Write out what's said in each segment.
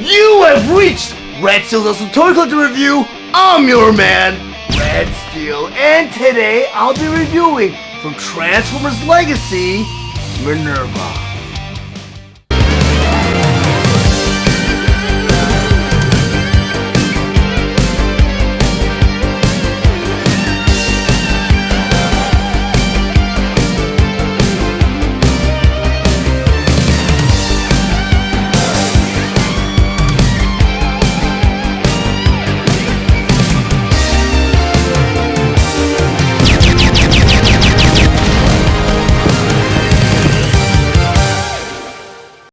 You have reached Red Steele's Awesome Toy Collector Review. I'm your man, Red Steele, and today I'll be reviewing from Transformers Legacy, Minerva.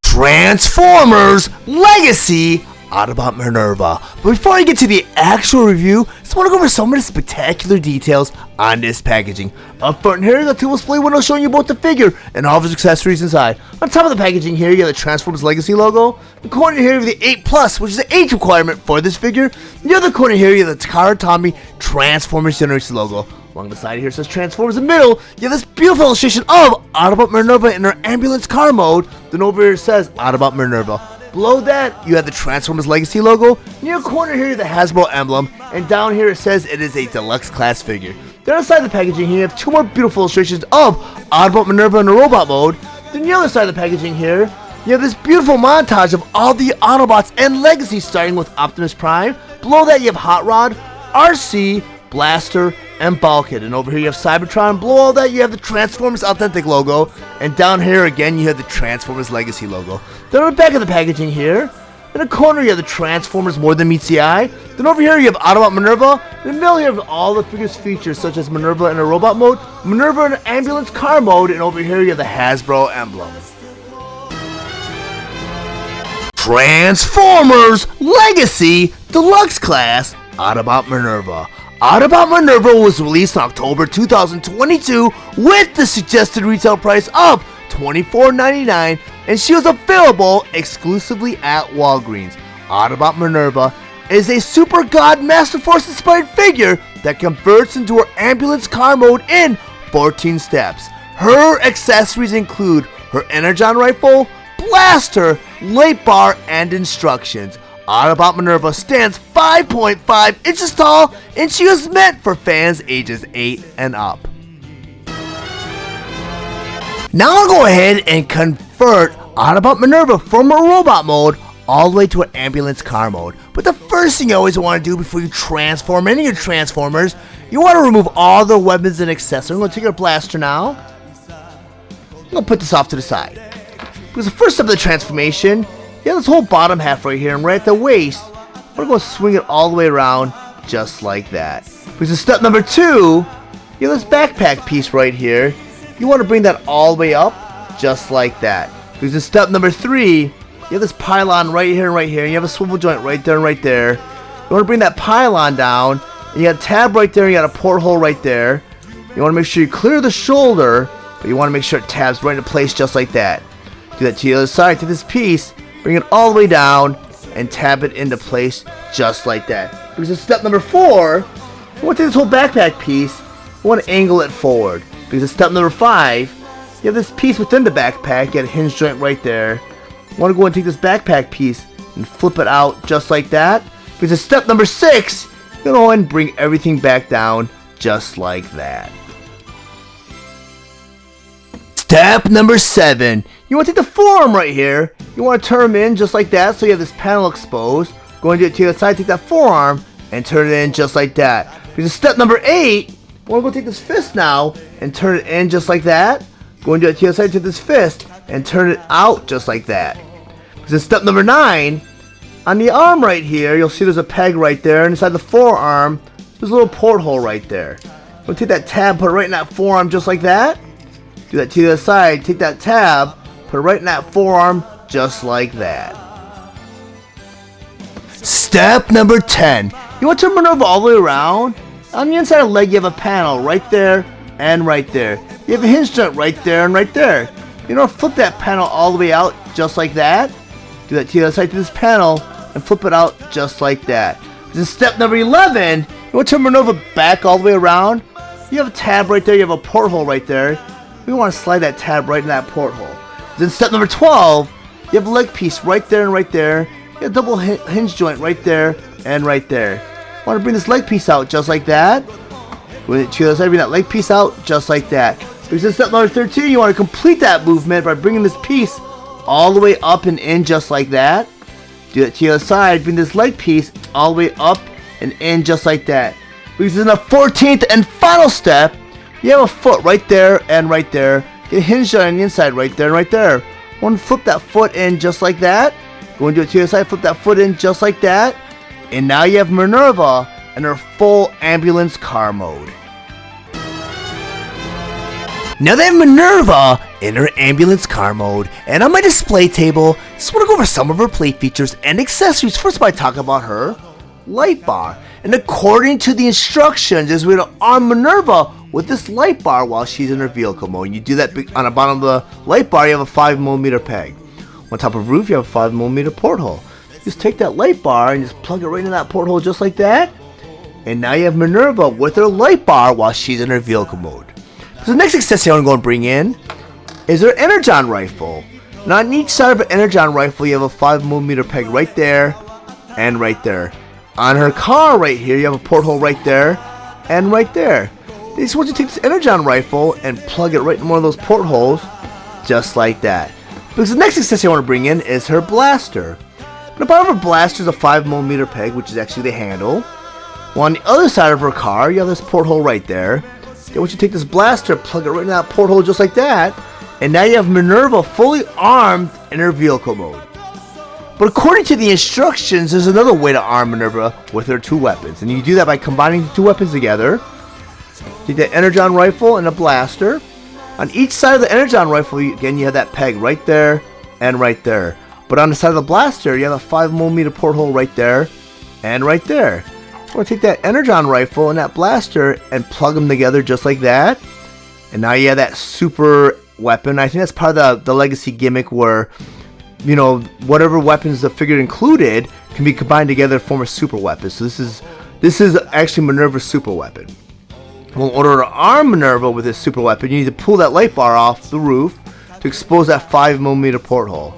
Transformers Legacy Autobot Minerva. But before I get to the actual review, I just want to go over some of the spectacular details on this packaging. Up front here, the tool display window showing you both the figure and all of its accessories inside. On top of the packaging here, you have the Transformers Legacy logo. In the corner here, you have the 8+, which is the age requirement for this figure. In the other corner here, you have the Takara Tomy Transformers Generation logo. Along the side here it says Transformers. In the middle, you have this beautiful illustration of Autobot Minerva in her ambulance car mode. Then over here it says Autobot Minerva. Below that, you have the Transformers Legacy logo. Near the corner here, the Hasbro emblem. And down here it says it is a deluxe class figure. Then inside the packaging here, you have two more beautiful illustrations of Autobot Minerva in the robot mode. Then the other side of the packaging here, you have this beautiful montage of all the Autobots and Legacy, starting with Optimus Prime. Below that, you have Hot Rod, RC, Blaster, and Bulkhead. And over here you have Cybertron. Below all that you have the Transformers Authentic logo. And down here again you have the Transformers Legacy logo. Then on the back of the packaging here, in the corner you have the Transformers More Than Meets the Eye. Then over here you have Autobot Minerva. In the middle you have all the figures features such as Minerva in a robot mode, Minerva in an ambulance car mode, and over here you have the Hasbro emblem. Transformers Legacy Deluxe Class Autobot Minerva. Autobot Minerva was released in October 2022 with the suggested retail price of $24.99, and she was available exclusively at Walgreens. Autobot Minerva is a Super God Master Force inspired figure that converts into her ambulance car mode in 14 steps. Her accessories include her Energon rifle, blaster, light bar, and instructions. Autobot Minerva stands 5.5 inches tall, and she was meant for fans ages 8 and up. Now I'll go ahead and convert Autobot Minerva from her robot mode all the way to an ambulance car mode. But the first thing you always want to do before you transform any of your Transformers, you want to remove all the weapons and accessories. I'm going to take our blaster now. I'm going to put this off to the side. Because the first step of the transformation, you have this whole bottom half right here, and right at the waist, we're going to swing it all the way around just like that. Because in step number 2, you have this backpack piece right here. You want to bring that all the way up just like that. Because in step number 3, you have this pylon right here and right here. And you have a swivel joint right there and right there. You want to bring that pylon down, and you got a tab right there, and you got a porthole right there. You want to make sure you clear the shoulder, but you want to make sure it tabs right into place just like that. Do that to the other side, to this piece. Bring it all the way down and tab it into place just like that. Because in step number 4, you want to take this whole backpack piece, you want to angle it forward. Because in step number 5, you have this piece within the backpack, you got a hinge joint right there. You want to go and take this backpack piece and flip it out just like that. Because in step number 6, you go and bring everything back down just like that. Step number 7, you want to take the forearm right here, you want to turn them in just like that so you have this panel exposed. Go and do it to the side, take that forearm and turn it in just like that. Because step number 8, you want to go take this fist now and turn it in just like that. Go and do it to the side, to this fist and turn it out just like that. Because step number 9, on the arm right here, you'll see there's a peg right there, and inside the forearm, there's a little porthole right there. You want to take that tab, put it right in that forearm just like that. Do that to the other side, take that tab, put it right in that forearm, just like that. Step number 10. You want to turn Minerva all the way around. On the inside of the leg, you have a panel right there and right there. You have a hinge joint right there and right there. You know, flip that panel all the way out, just like that. Do that to the other side to this panel, and flip it out just like that. This is step number 11. You want to turn Minerva back all the way around. You have a tab right there, you have a porthole right there. We want to slide that tab right in that porthole. Then step number 12, you have a leg piece right there and right there. You got a double hinge joint right there and right there. Want to bring this leg piece out just like that. With it to the other side, bring that leg piece out just like that. Because in step number 13, you want to complete that movement by bringing this piece all the way up and in just like that. Do it to the other side, bring this leg piece all the way up and in just like that. Because in the 14th and final step, you have a foot right there and right there. Get a hinge on the inside right there and right there. Want to flip that foot in just like that. Go and do it to the other side, flip that foot in just like that. And now you have Minerva in her full ambulance car mode. Now that Minerva in her ambulance car mode, and on my display table, just want to go over some of her plate features and accessories. First, I talk about her light bar. And according to the instructions, is we're going to arm Minerva with this light bar while she's in her vehicle mode. And you do that on the bottom of the light bar, you have a 5mm peg. On top of the roof, you have a 5mm porthole. Just take that light bar and just plug it right in that porthole just like that. And now you have Minerva with her light bar while she's in her vehicle mode. So the next accessory I'm going to bring in is her energon rifle. Now on each side of her energon rifle, you have a 5mm peg right there and right there. On her car right here, you have a porthole right there and right there. They just want you to take this energon rifle and plug it right in one of those portholes just like that. Because the next accessory I want to bring in is her blaster. On the bottom of her blaster is a 5mm peg, which is actually the handle. Well, on the other side of her car, you have this porthole right there. They want you to take this blaster, plug it right in that porthole just like that, and now you have Minerva fully armed in her vehicle mode. But according to the instructions, there's another way to arm Minerva with her two weapons, and you do that by combining the two weapons together. Take that energon rifle and a blaster. On each side of the energon rifle, again, you have that peg right there and right there. But on the side of the blaster, you have a 5mm porthole right there and right there. So we're going to take that energon rifle and that blaster and plug them together just like that. And now you have that super weapon. I think that's part of the legacy gimmick where, you know, whatever weapons the figure included can be combined together to form a super weapon. So this is actually Minerva's super weapon. Well, in order to arm Minerva with this super weapon, you need to pull that light bar off the roof to expose that 5mm porthole.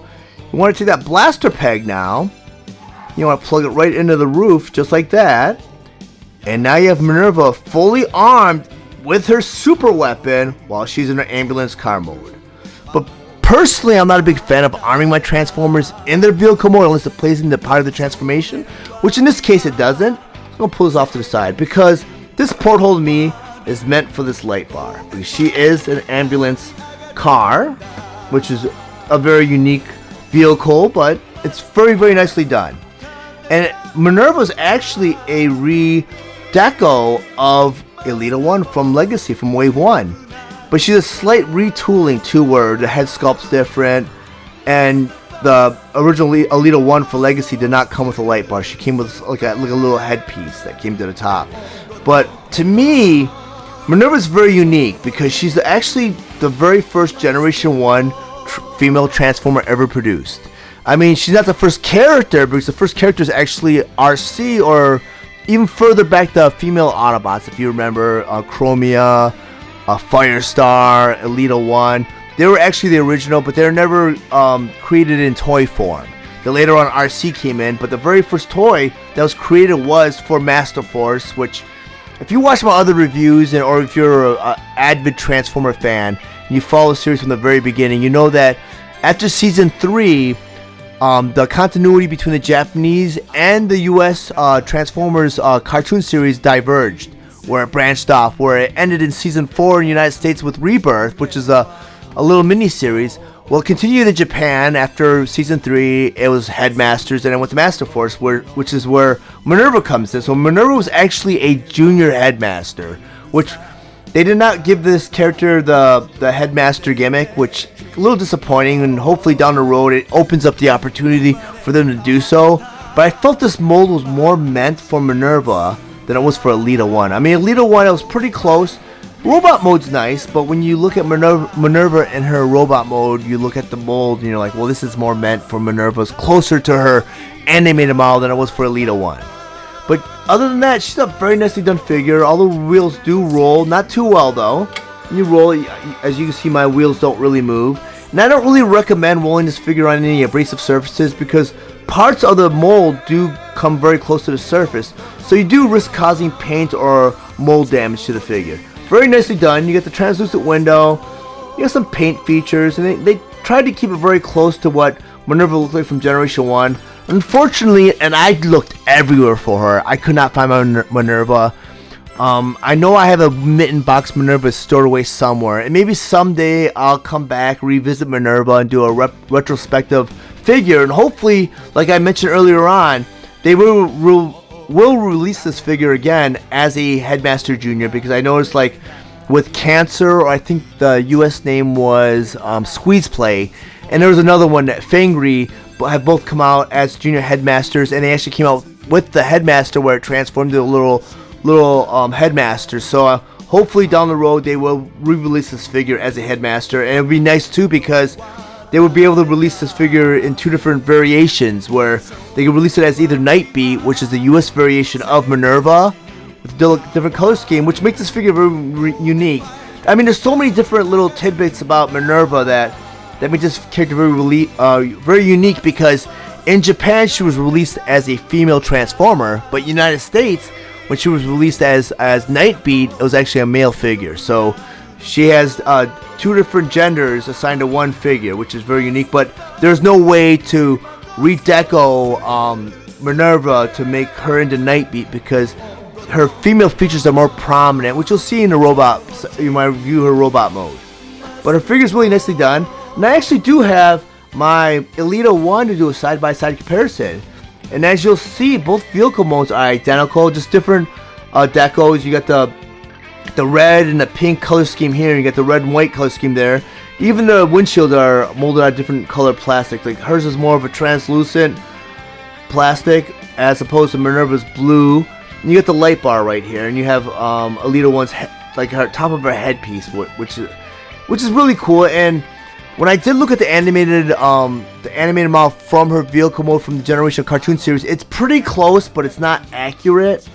You want to take that blaster peg now. You want to plug it right into the roof just like that. And now you have Minerva fully armed with her super weapon while she's in her ambulance car mode. But personally, I'm not a big fan of arming my Transformers in their vehicle mode unless it plays into part of the transformation, which in this case it doesn't. So I'm going to pull this off to the side because this porthole to me is meant for this light bar. Because she is an ambulance car, which is a very unique vehicle, but it's very, very nicely done. And Minerva is actually a re-deco of Elita 1 from Legacy, from Wave 1. But she's a slight retooling to where the head sculpt's different. And the original Elita 1 for Legacy did not come with a light bar. She came with like a little headpiece that came to the top. But to me, Minerva's very unique because she's actually the very first Generation 1 female Transformer ever produced. I mean, she's not the first character because the first character is actually RC, or even further back the female Autobots, if you remember, Chromia, Firestar, Elita 1. They were actually the original, but they were never created in toy form. Then later on RC came in, but the very first toy that was created was for Master Force, which, if you watch my other reviews, or if you're an avid Transformer fan, and you follow the series from the very beginning, you know that after Season 3, the continuity between the Japanese and the US Transformers cartoon series diverged, where it branched off, where it ended in Season 4 in the United States with Rebirth, which is a little mini-series. Well, it continued in Japan after Season 3, it was Headmasters, and it went to Master Force, which is where Minerva comes in. So Minerva was actually a junior Headmaster, which they did not give this character the Headmaster gimmick, which is a little disappointing, and hopefully down the road it opens up the opportunity for them to do so. But I felt this mold was more meant for Minerva than it was for Elita 1. I mean, Elita 1, it was pretty close. Robot mode's nice, but when you look at Minerva in her robot mode, you look at the mold and you're like, well, this is more meant for Minerva's closer to her animated model than it was for Elita 1. But other than that, she's a very nicely done figure. All the wheels do roll, not too well though. When you roll, as you can see, my wheels don't really move. And I don't really recommend molding this figure on any abrasive surfaces because parts of the mold do come very close to the surface, so you do risk causing paint or mold damage to the figure. Very nicely done. You get the translucent window, you got some paint features, and they tried to keep it very close to what Minerva looked like from Generation 1. Unfortunately, and I looked everywhere for her, I could not find my Minerva. I know I have a mitten box Minerva stored away somewhere, and maybe someday I'll come back, revisit Minerva, and do a retrospective figure, and hopefully, like I mentioned earlier on, they will release this figure again as a Headmaster Junior, because I noticed, like, with Cancer, or I think the US name was Squeeze Play, and there was another one that Fangry have both come out as Junior Headmasters, and they actually came out with the Headmaster where it transformed into a little Headmaster. So hopefully down the road they will re-release this figure as a Headmaster, and it would be nice too because they would be able to release this figure in 2 different variations, where they could release it as either Nightbeat, which is the US variation of Minerva, with a different color scheme, which makes this figure very unique. I mean, there's so many different little tidbits about Minerva that make this character very unique, because in Japan she was released as a female Transformer, but United States, when she was released as Nightbeat, it was actually a male figure. So she has 2 different genders assigned to one figure, which is very unique. But there's no way to redeco Minerva to make her into Nightbeat, because her female features are more prominent, which you'll see in the robot. You might review her robot mode. But her figure's really nicely done. And I actually do have my Elita 1 to do a side-by-side comparison. And as you'll see, both vehicle modes are identical, just different decos. You got the red and the pink color scheme here, you got the red and white color scheme there. Even the windshields are molded out of different color plastic. Like hers is more of a translucent plastic as opposed to Minerva's blue. And you got the light bar right here, and you have Elita 1's like her top of her headpiece, which is really cool. And when I did look at the animated model from her vehicle mode from the Generation cartoon series, it's pretty close, but it's not accurate,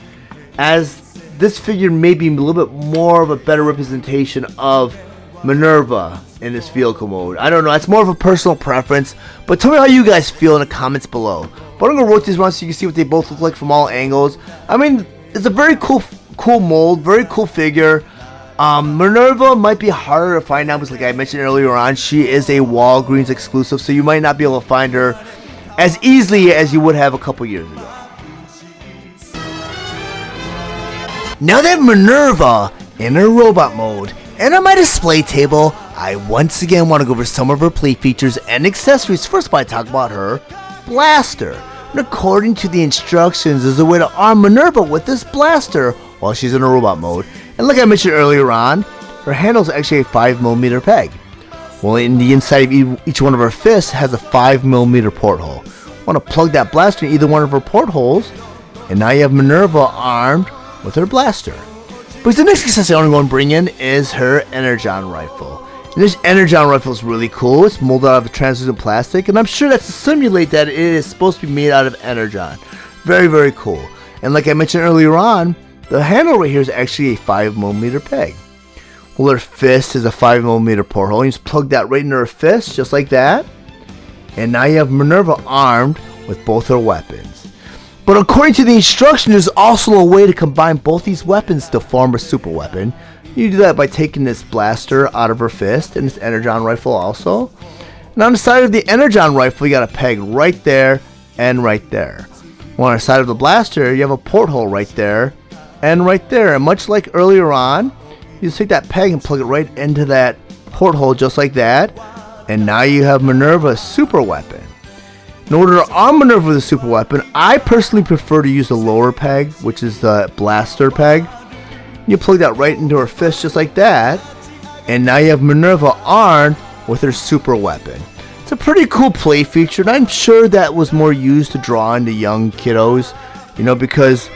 as this figure may be a little bit more of a better representation of Minerva in this vehicle mode. I don't know, it's more of a personal preference, but tell me how you guys feel in the comments below. But I'm going to rotate these around so you can see what they both look like from all angles. I mean, it's a very cool mold, very cool figure. Minerva might be harder to find now because, like I mentioned earlier on, she is a Walgreens exclusive, so you might not be able to find her as easily as you would have a couple years ago. Now that Minerva in her robot mode and on my display table, I once again want to go over some of her play features and accessories. First, I talk about her blaster. And according to the instructions, there's a way to arm Minerva with this blaster while she's in a robot mode. And like I mentioned earlier on, her handle is actually a 5mm peg. Well, in the inside of each one of her fists has a 5mm porthole. Want to plug that blaster in either one of her portholes, and now you have Minerva armed with her blaster. But the next accessory I'm going to bring in is her Energon rifle. And this Energon rifle is really cool. It's molded out of translucent plastic, and I'm sure that's to simulate that it is supposed to be made out of Energon. Very, very cool. And like I mentioned earlier on, the handle right here is actually a 5mm peg. Well, her fist is a 5mm porthole. You just plug that right into her fist, just like that. And now you have Minerva armed with both her weapons. But according to the instructions, there's also a way to combine both these weapons to form a super weapon. You do that by taking this blaster out of her fist and this Energon rifle also. And on the side of the Energon rifle, you got a peg right there and right there. Well, on the side of the blaster, you have a porthole right there and right there. And much like earlier on, you just take that peg and plug it right into that porthole just like that. And now you have Minerva's super weapon. In order to arm Minerva with a super weapon, I personally prefer to use the lower peg, which is the blaster peg. You plug that right into her fist just like that. And now you have Minerva armed with her super weapon. It's a pretty cool play feature, and I'm sure that was more used to draw into young kiddos, you know, because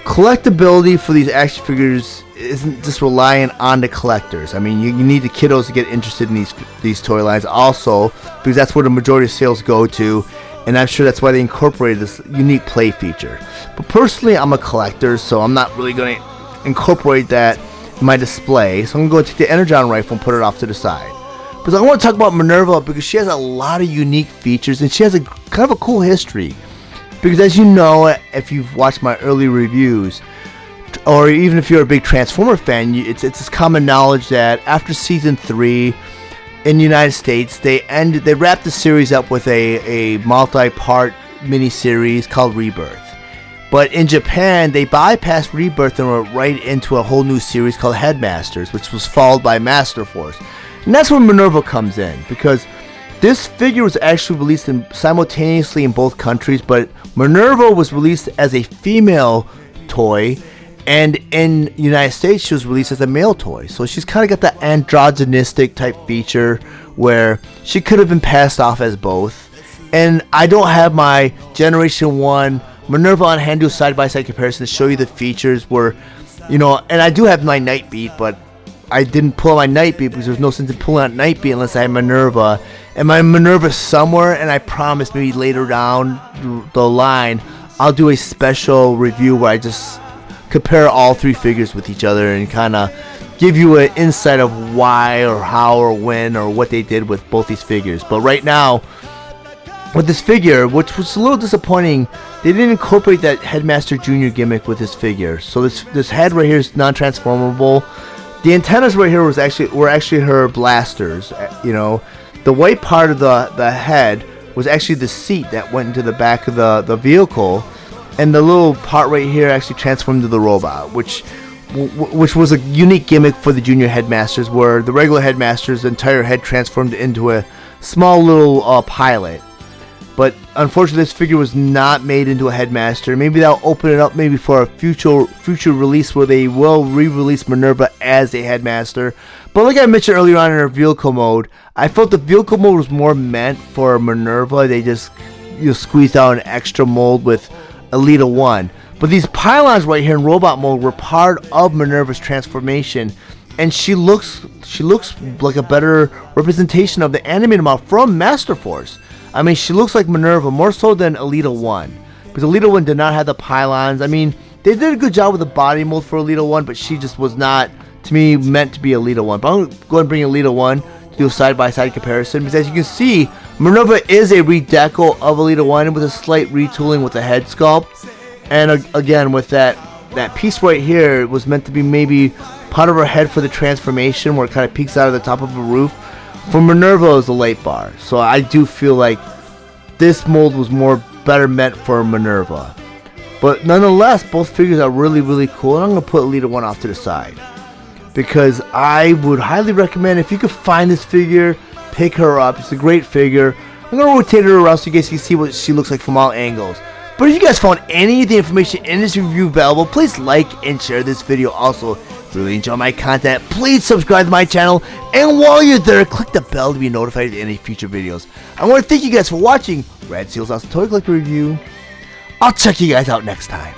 collectability for these action figures isn't just relying on the collectors. I mean, you need the kiddos to get interested in these toy lines also, because that's where the majority of sales go to, and I'm sure that's why they incorporated this unique play feature. But personally, I'm a collector, so I'm not really going to incorporate that in my display, so I'm going to go take the Energon rifle and put it off to the side. But I want to talk about Minerva because she has a lot of unique features and she has a kind of a cool history. Because as you know, if you've watched my early reviews, or even if you're a big Transformer fan, it's common knowledge that after season 3 in the United States, they wrapped the series up with a multi-part miniseries called Rebirth. But in Japan, they bypassed Rebirth and went right into a whole new series called Headmasters, which was followed by Master Force. And that's where Minerva comes in, because this figure was actually released simultaneously in both countries, but Minerva was released as a female toy, and in the United States she was released as a male toy. So she's kind of got that androgynistic type feature where she could have been passed off as both. And I don't have my Generation 1 Minerva on hand, do a side-by-side comparison to show you the features where, you know, and I do have my Nightbeat, but I didn't pull my Nightbeat because there's no sense in pulling out Nightbeat unless I had Minerva. And my Minerva's somewhere, and I promise maybe later down the line, I'll do a special review where I just compare all 3 figures with each other and kind of give you an insight of why or how or when or what they did with both these figures. But right now, with this figure, which was a little disappointing, they didn't incorporate that Headmaster Jr. gimmick with this figure. So this head right here is non-transformable. The antennas right here were actually her blasters. You know, the white part of the head was actually the seat that went into the back of the vehicle, and the little part right here actually transformed to the robot, which was a unique gimmick for the Junior Headmasters, where the regular Headmaster's entire head transformed into a small little pilot. But unfortunately, this figure was not made into a Headmaster. Maybe that'll open it up maybe for a future release where they will re-release Minerva as a Headmaster. But like I mentioned earlier on in our vehicle mode, I felt the vehicle mode was more meant for Minerva. They just squeezed out an extra mold with Elita 1. But these pylons right here in robot mode were part of Minerva's transformation. And she looks like a better representation of the animated model from Master Force. I mean, she looks like Minerva more so than Elita 1. Because Elita 1 did not have the pylons. I mean, they did a good job with the body mold for Elita 1, but she just was not, to me, meant to be Elita 1. But I'm going to go ahead and bring Elita 1 to do a side-by-side comparison. Because as you can see, Minerva is a redeco of Elita 1 with a slight retooling with the head sculpt. And again, with that piece right here, it was meant to be maybe part of her head for the transformation, where it kind of peeks out of the top of a roof. For Minerva, it was a light bar. So I do feel like this mold was better meant for Minerva. But nonetheless, both figures are really, really cool. And I'm going to put Elita 1 off to the side, because I would highly recommend, if you could find this figure, pick her up. It's a great figure. I'm going to rotate her around so you guys can see what she looks like from all angles. But if you guys found any of the information in this review valuable, please like and share this video. Also, if you really enjoy my content, please subscribe to my channel. And while you're there, click the bell to be notified of any future videos. I want to thank you guys for watching Red Steele's Awesome Toy Collector Review. I'll check you guys out next time.